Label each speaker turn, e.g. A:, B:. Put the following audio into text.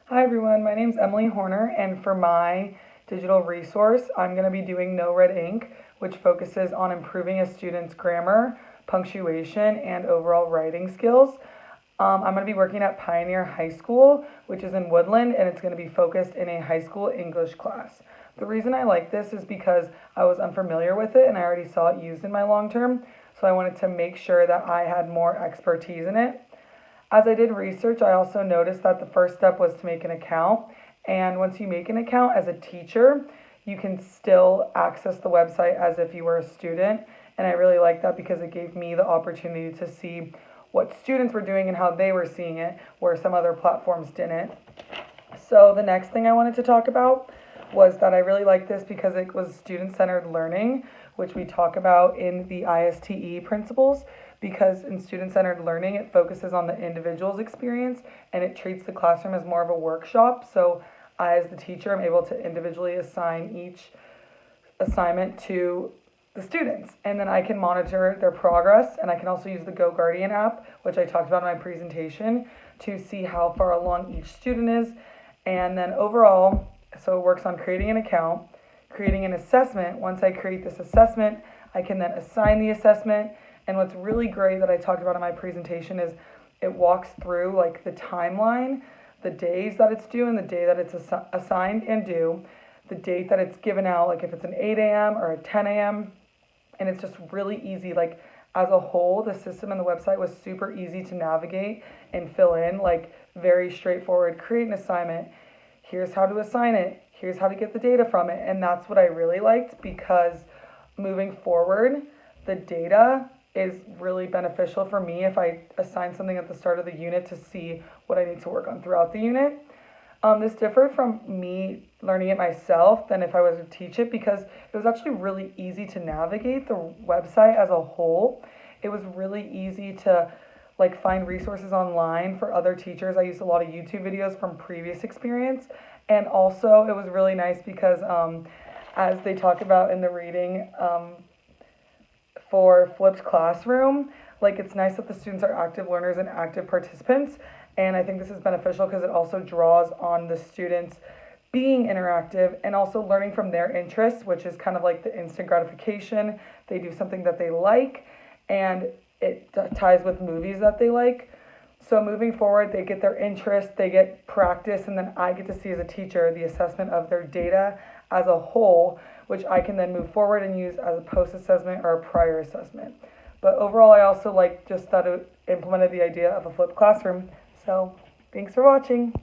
A: Hi everyone, my name is Emily Horner, and for my digital resource, I'm going to be doing No Red Ink, which focuses on improving a student's grammar, punctuation, and overall writing skills. I'm going to be working at Pioneer High School, which is in Woodland, and it's going to be focused in a high school English class. The reason I like this is because I was unfamiliar with it and I already saw it used in my long term, so I wanted to make sure that I had more expertise in it. As I did research, I also noticed that the first step was to make an account. And once you make an account as a teacher, you can still access the website as if you were a student. And I really like that because it gave me the opportunity to see what students were doing and how they were seeing it, where some other platforms didn't. So the next thing I wanted to talk about was that I really liked this because it was student-centered learning, which we talk about in the ISTE principles, because in student-centered learning, it focuses on the individual's experience and it treats the classroom as more of a workshop. So I, as the teacher, am able to individually assign each assignment to the students, and then I can monitor their progress, and I can also use the Go Guardian app, which I talked about in my presentation, to see how far along each student is. And then overall, so it works on creating an account, creating an assessment. Once I create this assessment, I can then assign the assessment. And what's really great that I talked about in my presentation is it walks through like the timeline, the days that it's due and the day that it's assigned and due, the date that it's given out, like if it's an 8 a.m. or a 10 a.m. And it's just really easy. Like as a whole, the system and the website was super easy to navigate and fill in, like very straightforward. Create an assignment. Here's how to assign it. Here's how to get the data from it. And that's what I really liked, because moving forward, the data is really beneficial for me if I assign something at the start of the unit to see what I need to work on throughout the unit. This differed from me learning it myself than if I was to teach it, because it was actually really easy to navigate the website as a whole. It was really easy to like find resources online for other teachers. I used a lot of YouTube videos from previous experience, and also it was really nice because as they talk about in the reading, for flipped classroom, like it's nice that the students are active learners and active participants, and I think this is beneficial because it also draws on the students being interactive and also learning from their interests, which is kind of like the instant gratification. They do something that they like, and it ties with movies that they like. So moving forward, they get their interest, they get practice, and then I get to see as a teacher the assessment of their data as a whole, which I can then move forward and use as a post-assessment or a prior assessment. But overall, I also like just that it implemented the idea of a flipped classroom. So thanks for watching.